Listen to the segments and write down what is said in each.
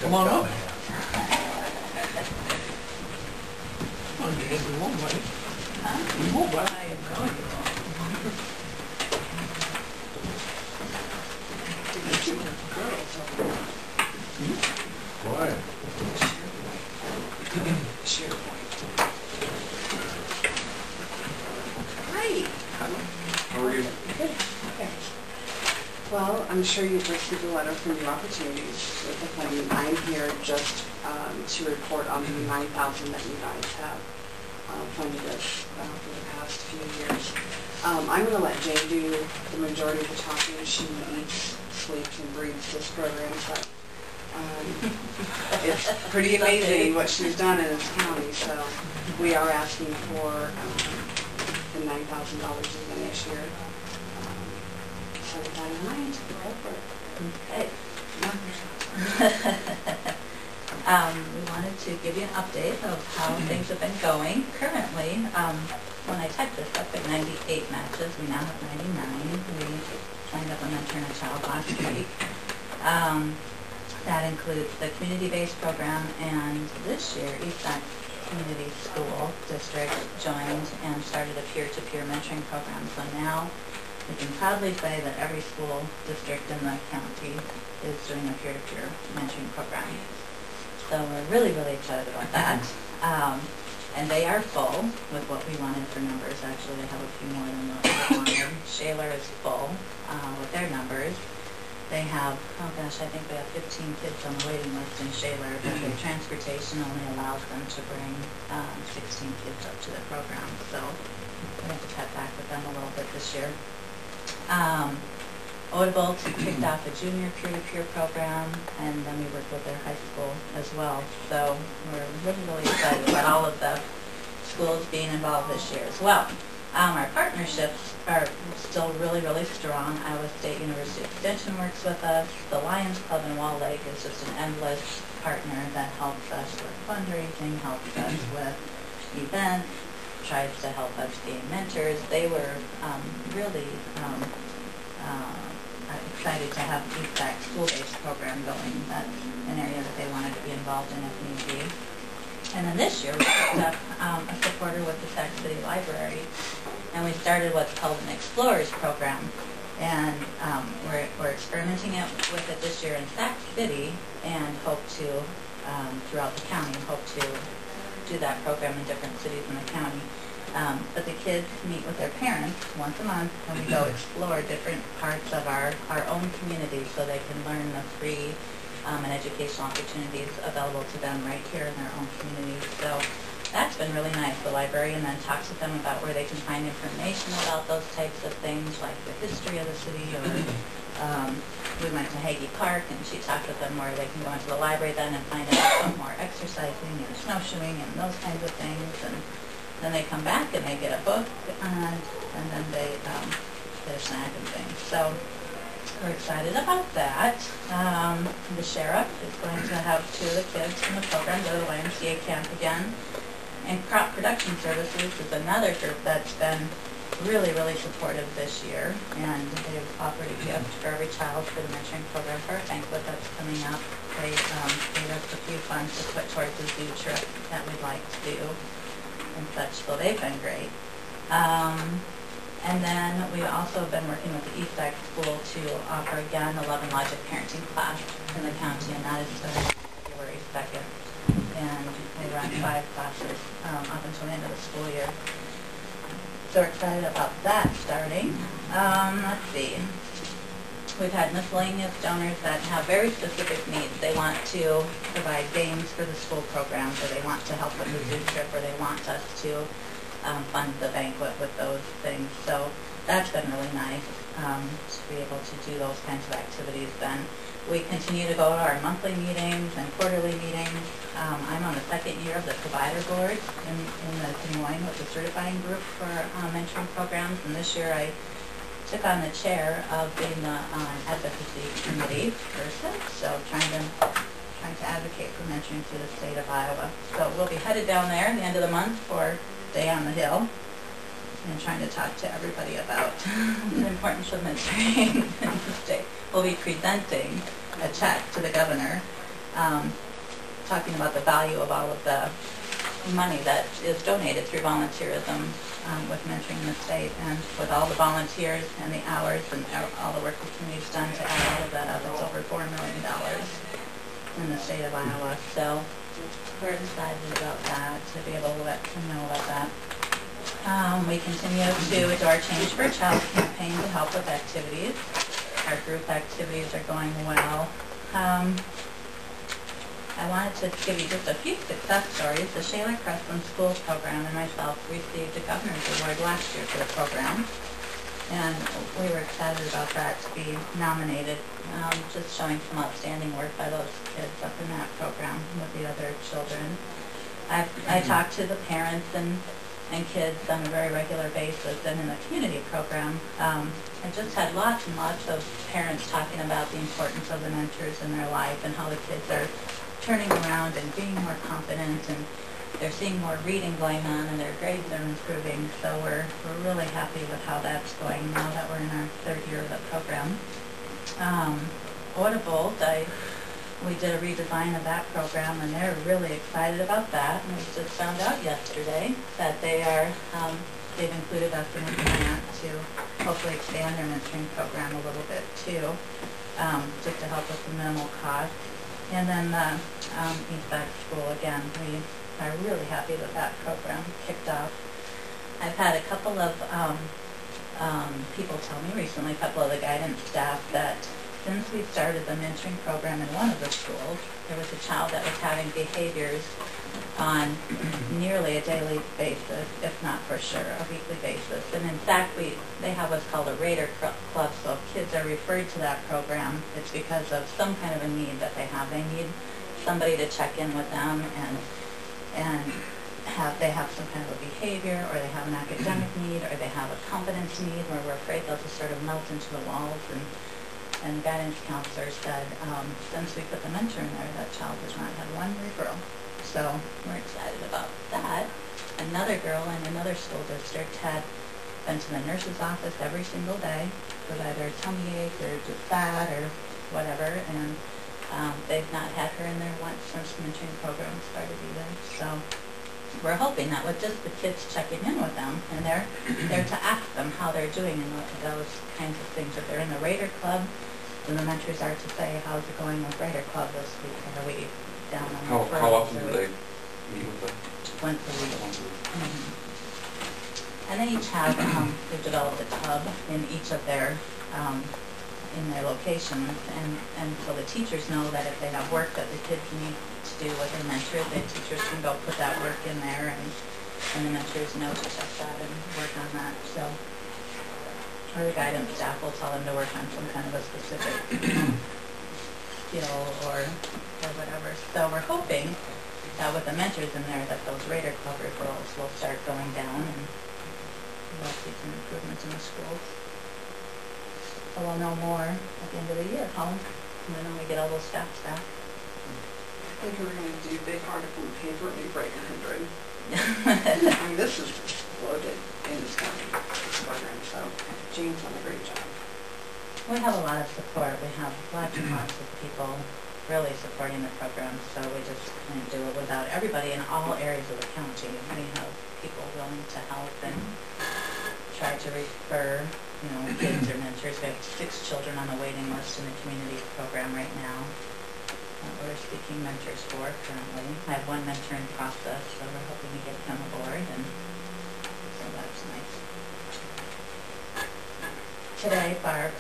Come on up. Come on, Dad, we won't wait. We won't wait. Quiet. Hi. How are you? Good. Okay. Well, I'm sure you've received a letter from New Opportunities with the funding. I'm here just to report on the $9,000 that you guys have funded us for the past few years. I'm going to let Jane do the majority of the talking. She eats, sleeps, and breathes this program, but it's pretty amazing what she's done in this county. So we are asking for the $9,000 again this year. So with that in mind, go for it. Okay. We wanted to give you an update of how things have been going. Currently, when I typed this up at 98 matches, we now have 99. We signed up a mentor and a child last week. That includes the community-based program, and this year, Eastside Community School District joined and started a peer-to-peer mentoring program. So now we can proudly say that every school district in the county is doing a peer-to-peer mentoring program. So we're really, really excited about that. And they are full with what we wanted for numbers. Actually, I have a few more than what we wanted. Shaler is full with their numbers. They have, oh gosh, I think we have 15 kids on the waiting list in Shaler, but their transportation only allows them to bring 16 kids up to the program. So we have to cut back with them a little bit this year. Odeboldt kicked off a junior peer-to-peer program, and then we worked with their high school as well. So we're really, really excited about all of the schools being involved this year as well. Our partnerships are still really, really strong. Iowa State University Extension works with us. The Lions Club in Wall Lake is just an endless partner that helps us with fundraising, helps us with events, tries to help us gain mentors. They were really excited to have the Eastside school-based program going. That's an area that they wanted to be involved in if need be. And then this year we picked up a supporter with the Sac City Library, and we started what's called an Explorers program. And we're experimenting with it this year in Sac City, and hope to, throughout the county, hope to do that program in different cities in the county. But the kids meet with their parents once a month, and we go explore different parts of our own community so they can learn the free and educational opportunities available to them right here in their own community. So that's been really nice. The librarian then talks with them about where they can find information about those types of things, like the history of the city. Or we went to Hagee Park, and she talked with them where they can go into the library then and find out about more exercising and snowshoeing and those kinds of things. And then they come back and they get a book, and then they get a snack and things. So we're excited about that. The sheriff is going to have 2 of the kids from the program go to the YMCA camp again. And Crop Production Services is another group that's been really, really supportive this year. And they've offered a gift for every child for the mentoring program for our banquet that's coming up. They gave us a few funds to put towards the zoo trip that we'd like to do and such, so they've been great. And then we also have been working with the Eastside School to offer again a Love and Logic parenting class in the county, and that is starting February 2nd. And we run 5 classes up until the end of the school year. So we're excited about that starting. Let's see. We've had miscellaneous donors that have very specific needs. They want to provide games for the school programs, or they want to help with the zoo trip, or they want us to fund the banquet with those things. So that's been really nice to be able to do those kinds of activities. Then we continue to go to our monthly meetings and quarterly meetings. I'm on the 2nd year of the provider board in the Des Moines with the certifying group for mentoring programs, and this year I took on the chair of being the advocacy committee person, so trying to advocate for mentoring through the state of Iowa. So we'll be headed down there at the end of the month for Day on the Hill, and trying to talk to everybody about the importance of mentoring in the state. We'll be presenting a check to the governor talking about the value of all of the money that is donated through volunteerism with mentoring in the state, and with all the volunteers and the hours and all the work the community's done to add all of that up, it's over $4 million in the state of Iowa. So we're excited about that, to be able to let them know about that. We continue to do our Change for a Child campaign to help with activities. Our group activities are going well. I wanted to give you just a few success stories. The Shaler Crestland Schools Program and myself received a Governor's Award last year for the program, and we were excited about that, to be nominated, just showing some outstanding work by those kids up in that program with the other children. I talk to the parents and kids on a very regular basis, and in the community program, I just had lots and lots of parents talking about the importance of the mentors in their life and how the kids are turning around and being more confident, and they're seeing more reading going on, and their grades are improving. So we're really happy with how that's going now that we're in our third year of the program. Audible, we did a redesign of that program, and they're really excited about that. And we just found out yesterday that they've included us in a grant to hopefully expand their mentoring program a little bit too, just to help with the minimal cost. And then the East Back School, again, we are really happy that that program kicked off. I've had a couple of people tell me recently, a couple of the guidance staff, that since we started the mentoring program in one of the schools, there was a child that was having behaviors on nearly a daily basis, if not for sure a weekly basis. And in fact, they have what's called a Raider Club, so if kids are referred to that program, it's because of some kind of a need that they have. They need somebody to check in with them, and they have some kind of a behavior, or they have an academic need, or they have a confidence need, where we're afraid they'll just sort of melt into the walls. And the guidance counselor said, since we put the mentor in there, that child has not had one referral. So we're excited about that. Another girl in another school district had been to the nurse's office every single day with either a tummy ache or just fat or whatever, and they've not had her in there once since the mentoring program started either. So we're hoping that with just the kids checking in with them, and they're there to ask them how they're doing and those kinds of things. If they're in the Raider Club, then the mentors are to say, how's it going with Raider Club this week? Are we down on the floor? How often do they meet with them? Once a week. And they each have, they've developed a tub in each of their locations, and so the teachers know that if they have work that the kids need to do with their mentor, the teachers can go put that work in there, and the mentors know to check that and work on that. So, or the guidance staff will tell them to work on some kind of a specific skill or whatever. So we're hoping that with the mentors in there, that those Raider Club referrals will start going down, and we'll see some improvements in the schools. So we'll know more at the end of the year, when we get all those staff. I think we're going to do a big article in the paper and we break 100. I mean, this is exploded in this county, this program, so Jean's done a great job. We have a lot of support. We have lots and lots of people really supporting the program, so we just can't do it without everybody in all areas of the county. We have people willing to help and try to refer, kids or mentors. We have 6 children on the waiting list in the community program right now that we're seeking mentors for currently. I have one mentor in process, so we're hoping to get him aboard, and so that's nice. Today, Barb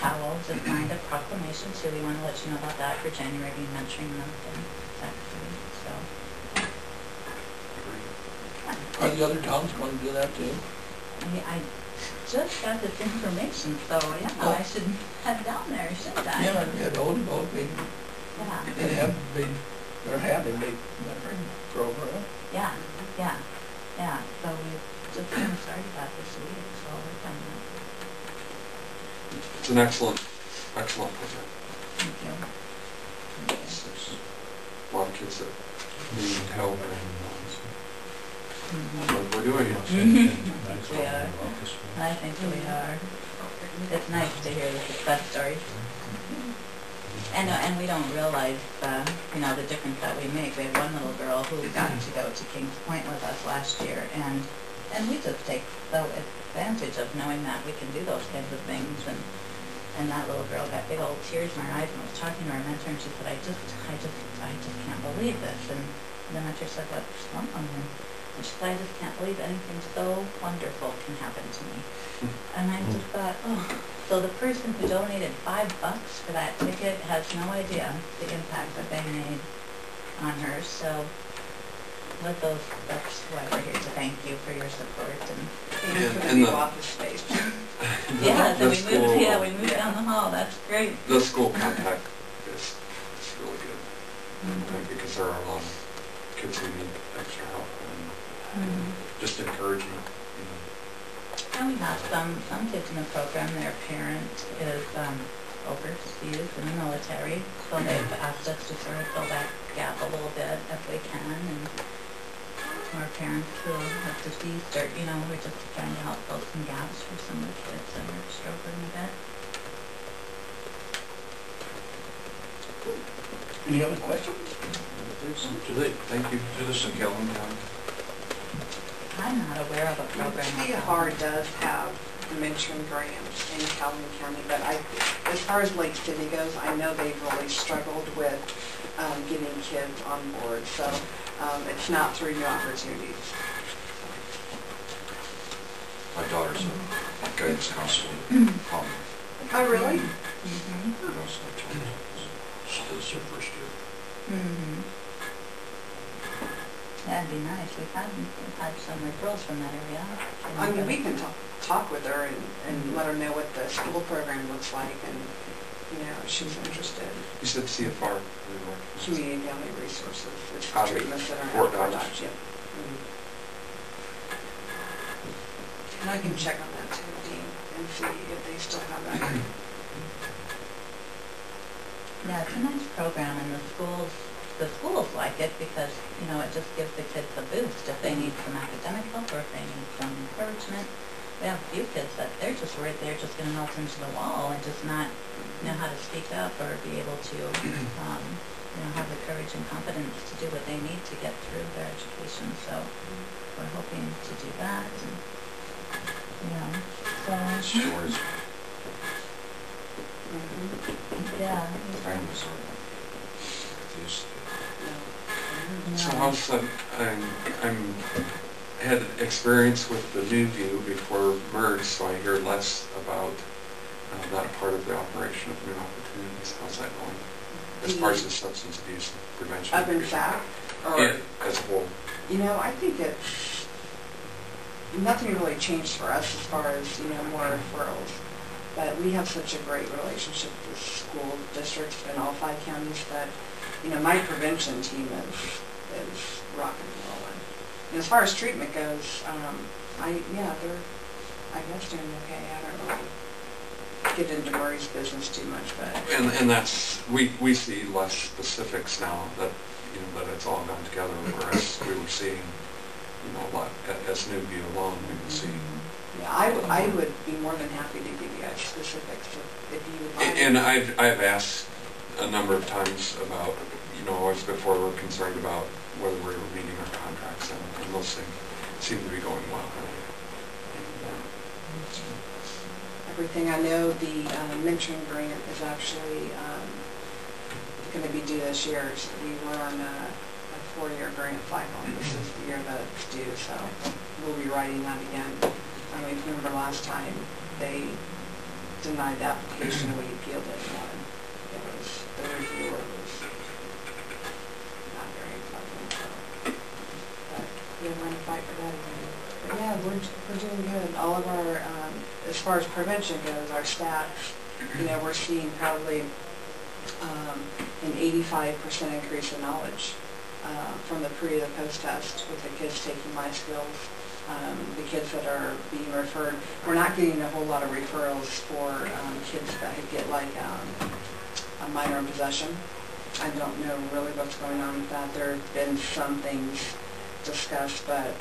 Powell just signed a proclamation too. We want to let you know about that for January being Mentoring Month in Saxony. So, Are the other towns going to do that too? I just got this information, so yeah, I should head down there, shouldn't I? Yeah, we had Oldebo, they're having a mentoring program. Yeah. So we just kind of started that this week, so we're done that. It's an excellent program. Thank you. There's a lot of kids that need help, and we're doing it. We are. I think we are. It's nice to hear the success stories. And I know, and we don't realize, you know, the difference that we make. We had one little girl who got to go to Kings Point with us last year, and we just take the advantage of knowing that we can do those kinds of things. And that little girl got big old tears in her eyes and was talking to her mentor, and she said, I just can't believe this. And the mentor said, what's wrong with her? And she said, I just can't believe anything so wonderful can happen to me. And I just thought, oh, so the person who donated $5 for that ticket has no idea the impact that they made on her. So with those, that's why we're here to thank you for your support And the office space. Yeah, so we moved down the hall. That's great. The school contact is really good. Because there are a lot of kids who need extra help and just encouragement. You know. And we have some kids in the program, their parent is overseas in the military, so they've asked us to sort of fill that gap a little bit if we can, and our parents who have deceased, or, you know, we're just trying to help fill some gaps for some of the kids that are struggling a bit. Any other questions? Thank you. Do this in Calhoun County? I'm not aware of a program. CFR does have the mentoring grants in Calhoun County, but as far as Lake City goes, I know they've really struggled with getting kids on board, so it's not through New Opportunities. My daughter's a guidance counselor. Oh, really? She does her first year. That'd be nice. We've had some referrals from that area. I mean, we can talk with her and let her know what the school program looks like, and, you know, if she's interested. You said CFR? Community Family Resources. It's Out a treatment center. Fort Dodge. Yeah. And I can check on that too, Dean, and see if they still have that. Yeah, it's a nice program, and the schools like it because, you know, it just gives the kids a boost if they need some academic help or if they need some encouragement. We have a few kids that they're just worried they're just going to melt into the wall and just not know how to speak up or be able to, you know, have the courage and confidence to do what they need to get through their education. So we're hoping to do that. And, you know, so Stories. yeah. Families are used to it. Yeah. So how's that? I'm had experience with the New View before merge, so I hear less about that part of the operation of New Opportunities. How's that going? As far as the substance abuse prevention? Up in fact, or yeah, as a whole. You know, I think nothing really changed for us as far as, you know, more referrals. But we have such a great relationship with school districts in all 5 counties that, you know, my prevention team is rocking and rolling. And as far as treatment goes, they're, I guess, doing okay. I don't really get into Murray's business too much, but And that's we see less specifics now that, you know, that it's all gone together, whereas we were seeing, you know, a lot as New View alone we would see. yeah, I would be more than happy to give you guys specifics if you would like. And I've asked a number of times about, you know, always before we're concerned about whether we were meeting our contracts, and those things seem to be going well. Everything I know, the mentoring grant is actually going to be due this year. So we were on a 4-year grant cycle, and this is the year that it's due, so we'll be writing that again. I mean, if you remember last time, they denied the application and we appealed it, and the reviewer was not very pleasant, so. But we're going to fight for that again. But yeah, we're doing good. All of our, as far as prevention goes, our stats, you know, we're seeing probably an 85% increase in knowledge from the pre to the post test with the kids taking life skills. The kids that are being referred, we're not getting a whole lot of referrals for kids that get like a minor in possession. I don't know really what's going on with that. There have been some things discussed, but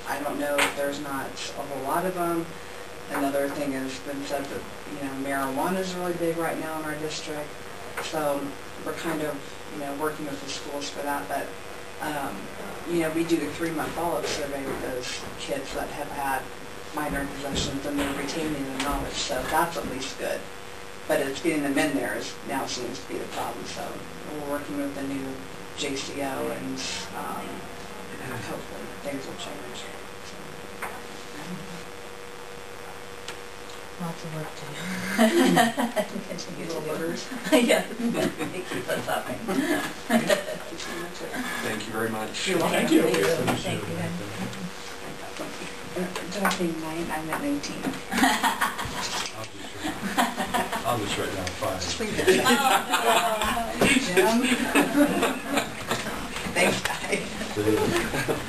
I don't know if there's not a whole lot of them. Another thing has been said that, you know, marijuana is really big right now in our district. So we're kind of, working with the schools for that, but, we do a 3-month follow-up survey with those kids that have had minor possessions and they're retaining the knowledge, so that's at least good. But it's getting them in there now seems to be the problem, so we're working with the new JCO and hopefully things will change. Lots of work to do. Continue to do. Yes, it keeps us upping. Thank you very much. You're welcome. Thank you. Thank you. Did I say 9? I meant 19. I'll just write down 5. Sweet. Jim. Thanks, guys.